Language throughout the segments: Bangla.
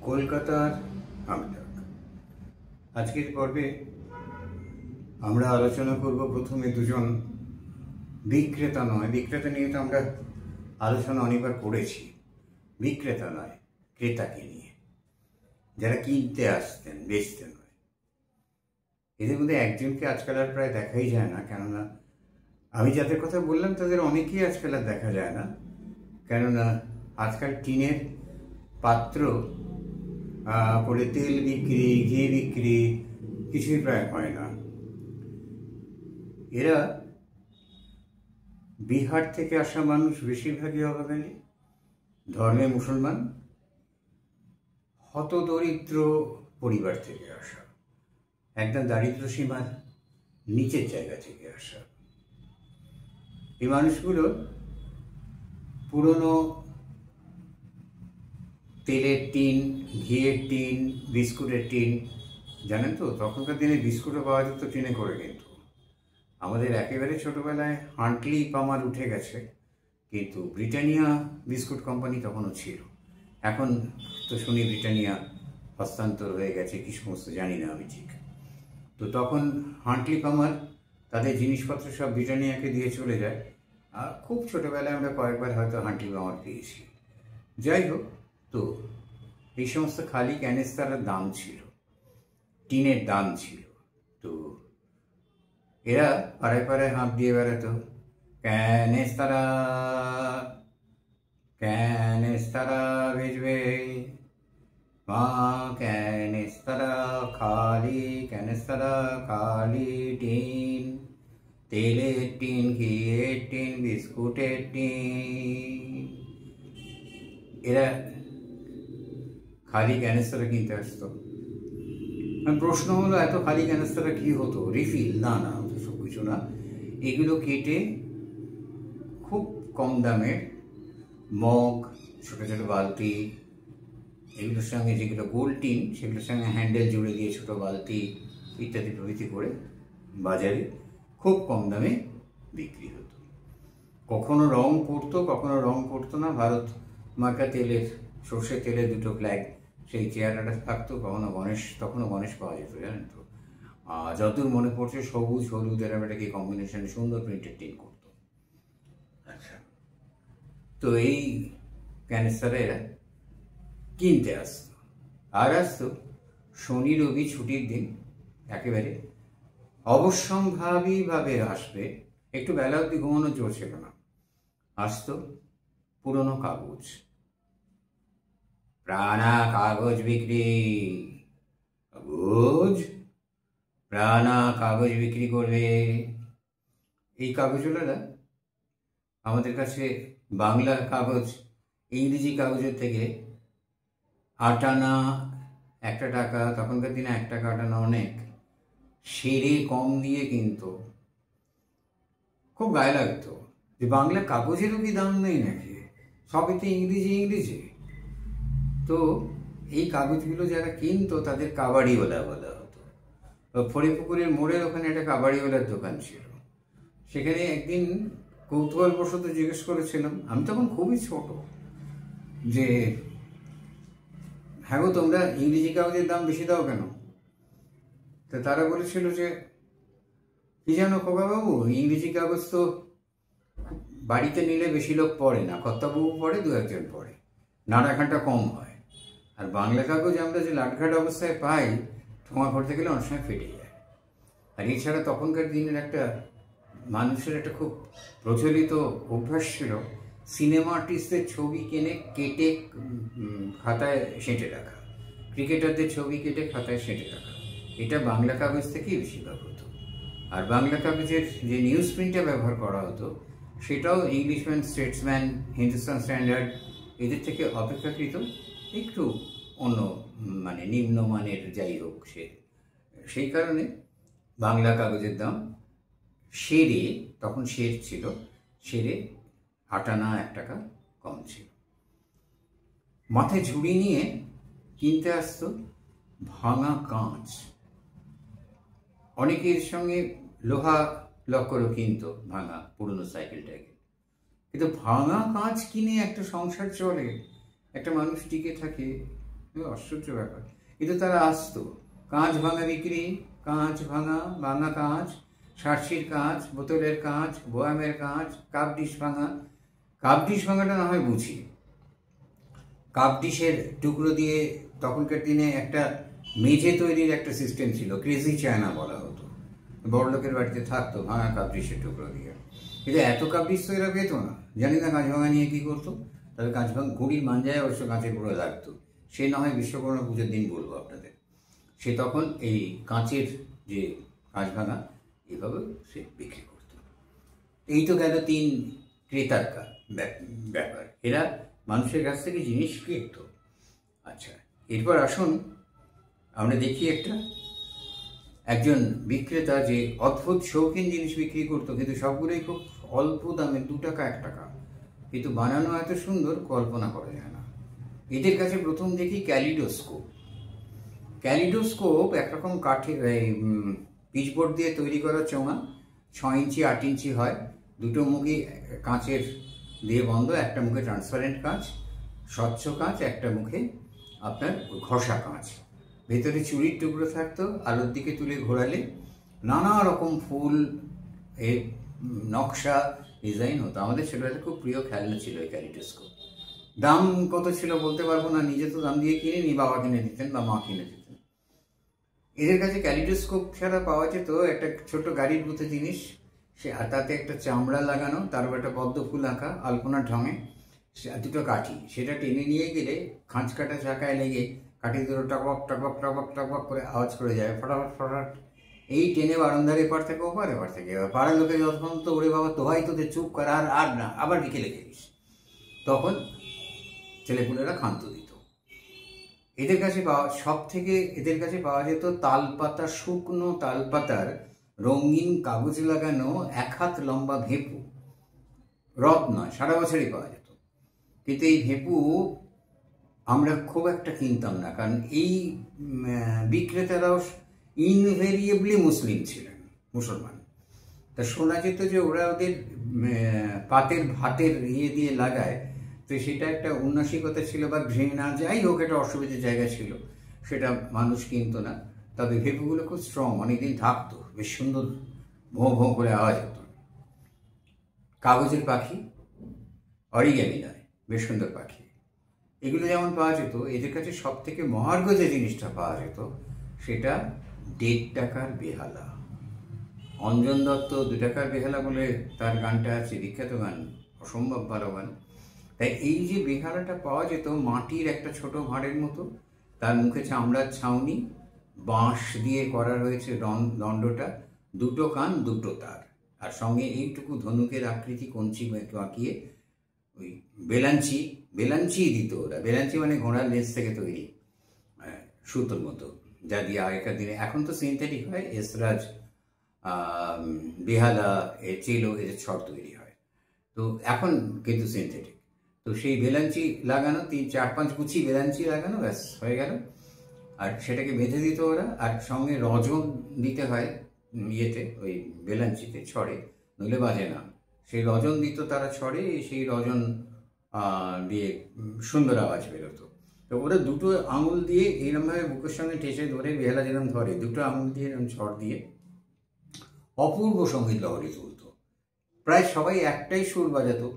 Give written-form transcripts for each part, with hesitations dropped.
কলকাতার আমডাক। আজকের পর্বে আমরা আলোচনা করব প্রথমে দুজন বিক্রেতা নিয়ে তো আমরা আলোচনা অনেকবার করেছি। বিক্রেতা নয়, ক্রেতাকে নিয়ে, যারা কিনতে আসতেন, বেচতে নয়। এদের মধ্যে একজনকে আজকাল আর প্রায় দেখাই যায় না, কেননা আমি যাদের কথা বললাম তাদের অনেকেই আজকাল আর দেখা যায় না, কেননা আজকাল টিনের পাত্র করে তেল বিক্রি, ঘি বিক্রি কিছুই প্রায় হয় না। এরা বিহার থেকে আসা মানুষ, বেশিরভাগই অবাঙালি, ধর্মে মুসলমান, হতদরিদ্র পরিবার থেকে আসা, একদম দারিদ্র সীমার নিচের জায়গা থেকে আসা। এই মানুষগুলো পুরনো তেলের টিন, ঘিয়ের টিন, বিস্কুটের টিন, জানেন তো তখনকার দিনে বিস্কুটও পাওয়া যেত টিনে করে। কিন্তু আমাদের একেবারে ছোটোবেলায় হান্টলি পামার উঠে গেছে, কিন্তু ব্রিটানিয়া বিস্কুট কোম্পানি তখনও ছিল। এখন তো শুনি ব্রিটানিয়া হস্তান্তর হয়ে গেছে, কি সমস্ত জানি না আমি ঠিক। তো তখন হান্টলি পামার তাদের জিনিসপত্র সব ব্রিটানিয়াকে দিয়ে চলে যায়। আর খুব ছোটোবেলায় আমরা কয়েকবার হয়তো হান্টলি পামার পেয়েছি। যাই হোক, তো এই সমস্ত খালি ক্যানেস্তারের দাম ছিল, টিনের দাম ছিল। তো এরা পাড়ায় পাড়ায় হাঁপ দিয়ে বেড়াতো, ক্যানেস্তারা ক্যানেস্তারা বেচবে মা, ক্যানেস্তারা খালি, ক্যানেস্তারা খালি টিন, তেলের টিন, ঘিয়ের টিন, বিস্কুটের টিন। এরা খালি ক্যানেস্তারা কিনতে আসতো। প্রশ্ন হলো, এত খালি ক্যানেস্তারা কি হতো? রিফিল? না, সব কিছু না। এগুলো কেটে খুব কম দামের মগ, ছোটো ছোটো বালতি, এগুলোর সঙ্গে যেগুলো গোল টিন, সেগুলোর সঙ্গে হ্যান্ডেল জুড়ে দিয়ে ছোটো বালতি ইত্যাদি প্রভৃতি করে বাজারে খুব কম দামে বিক্রি হতো। কখনো রং করতো, কখনো রং করতো না। ভারত মার্কা তেলের, সর্ষের তেলের দুটো ফ্ল্যাগ সেই চেয়ারটা থাকতো। তখনও গণেশ পাওয়া যেত, জানেন তো। যতদূর মনে পড়ছে সবুজ হলুদ এরকম একটা কি কম্বিনেশনে সুন্দর প্রিন্টেড টিন করতো। আচ্ছা, তো এই ক্যানেস্তারা এরা কিনতে আসতো। আর আসতো শনি রবি ছুটির দিন, একেবারে অবশ্যম্ভাবীভাবে আসবে। একটু বেলা অব্দি ঘুমানোর জোর ছিল না। আসতো পুরনো কাগজ, প্রাণা কাগজ বিক্রি, প্রাণা কাগজ বিক্রি করবে। এই কাগজওয়ালারা আমাদের কাছে বাংলা কাগজ, ইংরেজি কাগজের থেকে 8 আনা, 1 টাকা, তখনকার দিনে 1 টাকা 8 আনা অনেক, সেরে কম দিয়ে কিনতো। খুব গায়ে লাগতো যে বাংলা কাগজেরও কি দাম নেই নাকি, সবই তো ইংরেজি। তো এই কাগজগুলো যারা কিনতো তাদের কাবাড়িওয়ালা বলা হতো। ফরিপুকুরের মোড়ের ওখানে একটা কাবাড়িওয়ালার দোকান ছিল। সেখানে একদিন কৌতূহলবশত জিজ্ঞেস করেছিলাম, আমি তখন খুবই ছোট, যে হ্যাঁ গো, তোমরা ইংরেজি কাগজের দাম বেশি দাও কেন? তো তারা বলেছিল যে, কি জানো খোকাবাবু, ইংরেজি কাগজ তো বাড়িতে নিলে বেশি লোক পড়ে না, কর্তাবাবু পড়ে, 2-1 পড়ে, নাড়াঘাটা কম হয়। আর বাংলা কাগজ আমরা যে লাটঘাট অবস্থায় পাই, ঠোঙা করতে গেলে অনেক সময় ফেটে যায়। আর এছাড়া তখনকার দিনের মানুষের একটা খুব প্রচলিত অভ্যাস ছিল, সিনেমা আর্টিস্টদের ছবি কেটে খাতায় সেঁটে রাখা, ক্রিকেটারদের ছবি কেটে খাতায় সেঁটে রাখা। এটা বাংলা কাগজ থেকেই বেশিরভাগ হতো। আর বাংলা কাগজের যে নিউজ প্রিন্টটা ব্যবহার করা হতো, সেটাও ইংলিশম্যান, স্টেটসম্যান, হিন্দুস্তান স্ট্যান্ডার্ড এদের থেকে অপেক্ষাকৃত একটু অন্য নিম্নমানের, যাই হোক সেই কারণে বাংলা কাগজের দাম সেরে, তখন শের ছিল, সেরে 8 আনা 1 টাকা কম ছিল। মাথায় ঝুড়ি নিয়ে কিনতে আসতো ভাঙা কাঁচ। অনেকের সঙ্গে লোহা লক্করও কিনতো, ভাঙা পুরনো সাইকেলটাকে। কিন্তু ভাঙা কাঁচ কিনে একটা সংসার চলে, একটা মানুষ টিকে থাকে, আশ্চর্য ব্যাপার। কিন্তু তারা আসতো, কাঁচ ভাঙা বিক্রি, কাঁচ ভাঙা, ভাঙা কাঁচ, সার্সির কাঁচ, বোতলের কাঁচ, বয়ামের কাঁচ, কাপ ডিশ ভাঙা। কাপ ডিশ ভাঙাটা না হয় বুঝি, কাপ ডিশের টুকরো দিয়ে তখনকার দিনে একটা মেঝে তৈরির একটা সিস্টেম ছিল, ক্রেজি চায়না বলা হতো, বড় লোকের বাড়িতে থাকতো ভাঙা কাপ ডিশের টুকরো দিয়ে। কিন্তু এত কাপ ডিশ তো এরা পেত না, জানি না কাঁচ ভাঙা নিয়ে কী করতো। তবে কাঁচ ভাঙা ঘুড়ির মাঞ্জায় অবশ্য কাঁচের পুরো লাগতো, সে না হয় বিশ্বকর্মা পুজোর দিন বলবো আপনাদের। সে তখন এই কাঁচের যে কাঁচ ভাঙা এভাবে সে বিক্রি করত। এই তো গেল 3 ক্রেতার ব্যাপার, এরা মানুষের কাছ থেকে জিনিস কিনত। আচ্ছা, এরপর আসুন আমরা দেখি একজন বিক্রেতা যে অদ্ভুত শৌখিন জিনিস বিক্রি করতো, কিন্তু সবগুলোই খুব অল্প দামে, 2 টাকা 1 টাকা, কিন্তু বানানো এত সুন্দর কল্পনা করা যায় না। এদের কাছে প্রথম দেখি ক্যালিডোস্কোপ। ক্যালিডোস্কোপ একরকম কাঠের পিচবোর্ড দিয়ে তৈরি করা চোঙা, 6 ইঞ্চি 8 ইঞ্চি হয়, দুটো মুখই কাঁচের দিয়ে বন্ধ, একটা মুখে ট্রান্সপারেন্ট কাঁচ, স্বচ্ছ কাঁচ, একটা মুখে আপনার ঘষা কাঁচ। ভেতরে চুরির টুকরো থাকতো, আলোর দিকে তুলে ঘোরালে নানা রকম ফুল এর নকশা ডিজাইন হতো। আমাদের ছেলেবেলায় খুব প্রিয় খেলনা ছিল এই ক্যালিডোস্কোপ। দাম কত ছিল বলতে পারবো না, নিজে তো দাম দিয়ে কিনে নি, বাবা কিনে দিতেন বা মা কিনে দিতেন। এদের কাছে ক্যালিডোস্কোপ ছাড়া পাওয়া যেত একটা ছোট গাড়ির মতো জিনিস, সে আর তাতে একটা চামড়া লাগানো, তার উপর একটা পদ্ম ফুল আঁকা আলপনার ঢঙে, দুটো কাঠি, সেটা টেনে নিয়ে গেলে খাঁচ কাটা চাকায় লেগে কাঠি দুটো টকবক টকবক টকবক টকবক করে আওয়াজ করে যায়, ফটাফট ফটাফট। এই টেনে বারান্দার এপার থেকে ওপার, এপার থেকে এবার পাড়ার লোকে যতক্ষণ তো ওরে বাবা তোহাই তোদের চুপ কর, আর না, আবার বিকেলে খেলিস, তখন ছেলেপুলেরা ক্ষান্ত দিত। এদের কাছে এদের কাছে পাওয়া যেত তালপাতা, শুকনো তালপাতার রঙিন কাগজ লাগানো 1 হাত লম্বা ভেপু, রথ নয়, সারা বছরই পাওয়া যেত। কিন্তু এই ভেপু আমরা খুব একটা কিনতাম না, কারণ এই বিক্রেতারাও ইনভেরিয়েবলি মুসলিম ছিলেন, মুসলমান। তা শোনা যেত যে ওরা ওদের ভাতের দিয়ে লাগায়, তো সেটা একটা উন্নাসিকতা ছিল বা ঘৃণা, যাই হোক, একটা অসুবিধার জায়গা ছিল, সেটা মানুষ কিনতো না। তবে ভেপুগুলো খুব স্ট্রং, অনেকদিন থাকতো, বেশ সুন্দর ভোঁ ভোঁ করে আওয়াজ হতো। কাগজের পাখি, অরিগ্যামি নয়, বেশ সুন্দর পাখি, এগুলো যেমন পাওয়া যেত। এদের কাছে সব থেকে মহার্ঘ যে জিনিসটা পাওয়া যেত সেটা 1.5 টাকার বেহালা। অঞ্জন দত্ত 2 টাকার বেহালা বলে তার গানটা আছে, বিখ্যাত গান, অসম্ভব ভালো গান। তাই এই যে বেহালাটা পাওয়া যেত, মাটির একটা ছোট ভাঁড়ের মতো, তার মুখে চামড়ার ছাউনি, বাঁশ দিয়ে করা রয়েছে দণ্ডটা, 2 কান 2 তার, আর সঙ্গে এইটুকু ধনুকের আকৃতি কঞ্চি বাঁকিয়ে ওই বেলাঞ্চি দিত ওরা। বেলাঞ্চি মানে ঘোড়ার লেজ থেকে তৈরি সুতোর মতো, যা দিয়ে আগেকার দিনে, এখন তো সিনথেটিক হয়, এসরাজ, বেহালা, চেলো, এদের ছড় তৈরি হয়, তো এখন কিন্তু সিনথেটিক। তো সেই বেলাঞ্চি লাগানো, 3-4-5 কুচি বেলাঞ্চি লাগানো, ব্যাস হয়ে গেল। আর সেটাকে বেঁধে দিত ওরা, আর সঙ্গে রজন দিতে হয় ইয়েতে, ওই বেলাঞ্চিতে, ছড়ে, নইলে বাজে না। সেই রজন দিত তারা ছড়ে, সেই রজন দিয়ে সুন্দর আওয়াজ বেরোতো। তো ওরা 2 আঙুল দিয়ে এইরকমভাবে বুকের সঙ্গে ঠেসে ধরে, বেহালা যেরকম ধরে, 2 আঙুল দিয়ে এরকম ছড় দিয়ে অপূর্ব সঙ্গীত লহরী তুলত। প্রায় সবাই একটাই সুর বাজাতো,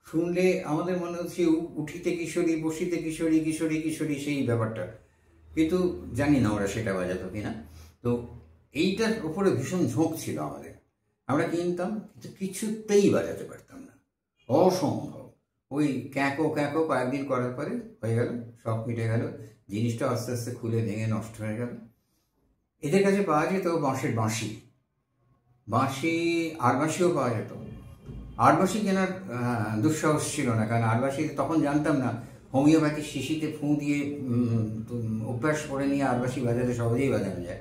শুনলে আমাদের মনে হচ্ছে উঠিতে কিশোরী, বসিতে কিশোরী, কিশোরী কিশোরী, সেই ব্যাপারটা। কিন্তু জানি না ওরা সেটা বাজাতো কিনা। তো এইটার ওপরে ভীষণ ঝোঁক ছিল আমাদের, আমরা কিনতাম, কিন্তু কিছুতেই বাজাতে পারতাম না, অসম্ভব। ওই ক্যাঁকো কয়েকদিন করার পরে হয়ে গেল, সব মিটে গেল, জিনিসটা আস্তে আস্তে খুলে ভেঙে নষ্ট হয়ে গেল। এদের কাছে পাওয়া যেত বাঁশের বাঁশি, আরবাঁশিও পাওয়া যেত। আরবাঁশি কেনার দুঃসাহস ছিল না, কারণ আরবাঁশি তখন জানতাম না, হোমিওপ্যাথি শিশিতে ফুঁ দিয়ে অভ্যাস করে নিয়ে আরবাঁশি বাজাতে সহজেই বাজানো যায়,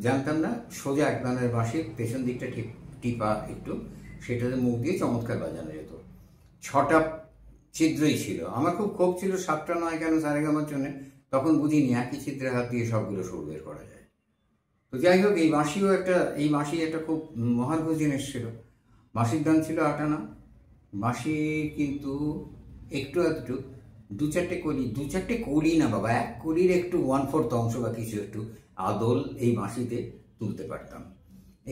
জানতাম না। সোজা এক ধরনের বাঁশির পেছন দিকটা টিপা একটু, সেটাতে মুখ দিয়ে চমৎকার বাজানো যেত। 6টা ছিদ্রই ছিল। আমার খুব ক্ষোভ ছিল 7টা নয় কেন সারেগামার জন্য, তখন বুঝিনি একই ছিদ্রে হাত দিয়ে সবগুলো সুর বের করা যায়। তো যাই হোক, এই বাঁশি একটা খুব মহার্ঘ জিনিস ছিল। বাঁশির দাম ছিল 8 আনা। বাঁশি কিন্তু একটু দু চারটে কলি না বাবা, 1 কলির একটু 1/4 অংশ বা কিছু একটু আদল এই বাঁশিতে তুলতে পারতাম।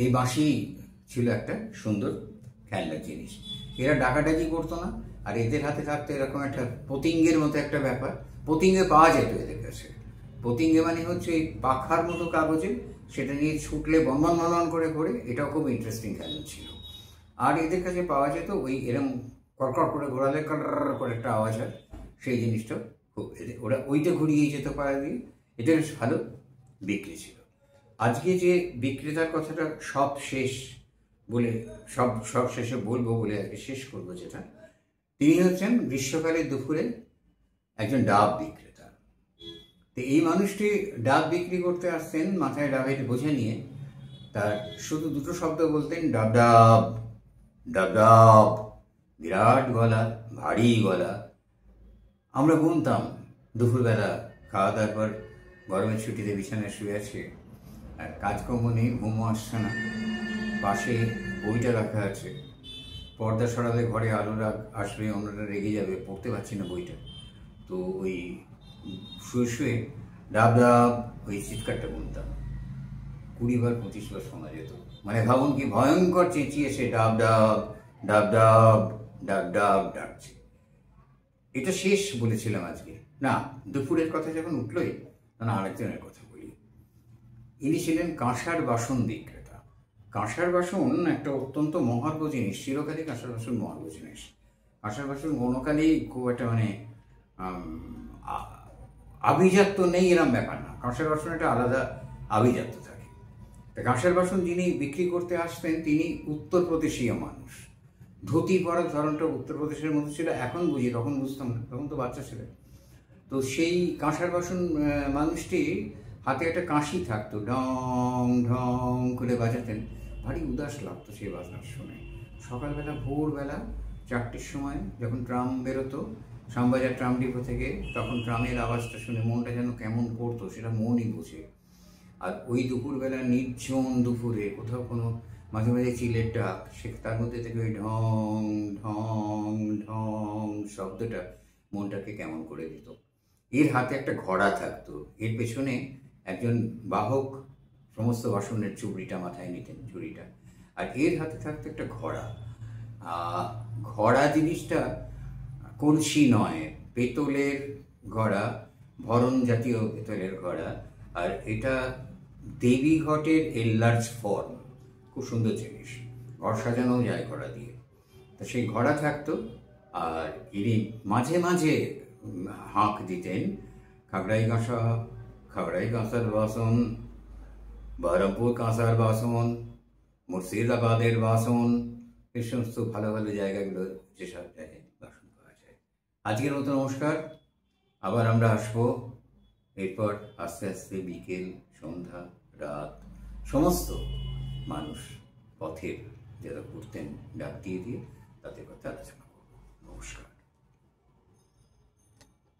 এই বাঁশি ছিল একটা সুন্দর খেলনার জিনিস। এরা ডাকাডাকি করতো না, আর এদের হাতে থাকতো এরকম একটা পতিঙ্গের মতো একটা ব্যাপার। পতিঙ্গে পাওয়া যেত এদের কাছে। পতিঙ্গে মানে হচ্ছে এই পাখার মতো কাগজে, সেটা নিয়ে ছুটলে বনবন বনবন করে করে, এটাও খুব ইন্টারেস্টিং খেলনা ছিল। আর এদের কাছে পাওয়া যেত ওই এরম কড়কড় করে ঘোরালে কড় করে একটা আওয়াজ হয়, সেই জিনিসটা খুব ওরা ওইটা ঘুরিয়ে যেত পাড়া দিয়ে। এটা বেশ ভালো বিক্রি ছিল। আজকে যে বিক্রেতার কথাটা সব শেষে বলবো বলে আজকে শেষ করবো যেটা, তিনি হচ্ছেন গ্রীষ্মকালের দুপুরে একজন ডাব বিক্রেতা। তো এই মানুষটি ডাব বিক্রি করতে আসতেন মাথায় ডাবের বোঝা নিয়ে। তার শুধু 2টো শব্দ বলতেন, ডাব ডাব ডাব ডাব। বিরাট গলা, ভারী গলা। আমরা গুনতাম দুপুরবেলা খাওয়া দাওয়ার পর গরমের ছুটিতে বিছানায় শুয়ে আছে, আর কাজকর্ম নেই, ঘুমও আসছে না, পাশে বইটা রাখা আছে। পর্দা সরালে ঘরে আলো আসবে, অন্যরা রেগে যাবে, পড়তে পারছি না বইটা। তো ওই শুয়ে শুয়ে ডাব ডাব ওই চিৎকারটা গুনতাম। 20 বার 25 বার শোনা যেত। মানে ভাবুন কি ভয়ঙ্কর চেঁচিয়ে সে ডাব ডাব ডাব ডাব ডাব ডাব ডাকছে। এটা শেষ বলেছিলাম আজকে না, দুপুরের কথা যখন উঠলোই তখন আরেকজনের কথা বলি। ইনি ছিলেন কাঁসার বাসন বিক্রেতা। কাঁসার বাসন একটা অত্যন্ত মহার্ঘ জিনিস, চিরকালই কাঁসার বাসন মহার্ঘ জিনিস। কাঁসার বাসন কোনোকালেই খুব একটা মানে আভিজাত্য নেই এরম ব্যাপার না, কাঁসার বাসন একটা আলাদা আভিজাত্য থাকে। তা কাঁসার বাসন যিনি বিক্রি করতে আসতেন তিনি উত্তরপ্রদেশীয় মানুষ। ধুতি পরার ধরনটা উত্তরপ্রদেশের মধ্যে ছিল, এখন বুঝি, তখন বুঝতাম না, তখন তো বাচ্চা ছিল। তো সেই কাঁসার বাসন মানুষটি হাতে একটা কাঁসি থাকতো, ঢং ঢং করে বাজাতেন। ভারী উদাস লাগতো সেই বাজনা শুনে। সকালবেলা ভোরবেলা 4টের সময় যখন ট্রাম বেরোতো শ্যামবাজার ট্রাম ডিপো থেকে, তখন ট্রামের আওয়াজটা শুনে মনটা যেন কেমন করতো, সেটা মনই বোঝে। আর ওই দুপুরবেলা নির্জন দুপুরে কোথাও কোনো মাঝে মাঝে চিলের ডাক, সে তার মধ্যে থেকে ওই ঢং ঢং ঢং শব্দটা মনটাকে কেমন করে দিত। এর হাতে একটা ঘোড়া থাকতো, এর পেছনে একজন বাহক সমস্ত বাসনের চুবড়িটা মাথায় নিতেন, ঝুড়িটা, আর এর হাতে থাকতো একটা ঘোড়া। ঘোড়া জিনিসটা কলসি নয়, পেতলের ঘোড়া, ভরণ জাতীয় পেতলের ঘোড়া। আর এটা দেবী ঘটের এলার্জ ফর্ম, খুব সুন্দর জিনিস, ঘর সাজানোও যায় ঘোড়া দিয়ে। তো সেই ঘোড়া থাকতো। আর ইনি মাঝে মাঝে হাঁক দিতেন, খাগড়াই কাঁসার বাসন, বহরমপুর কাঁসার বাসন, মুর্শিদাবাদের বাসন, এই সমস্ত ভালো ভালো জায়গাগুলো যেসব জায়গায় বাসন পাওয়া যায়। আজকের মতো নমস্কার, আবার আমরা আসবো। এরপর আস্তে আস্তে বিকেল, সন্ধ্যা, রাত সমস্ত মানুষ পথের যারা ঘুরতেন ডাক দিয়ে দিয়ে তাদের কথা আলোচনা।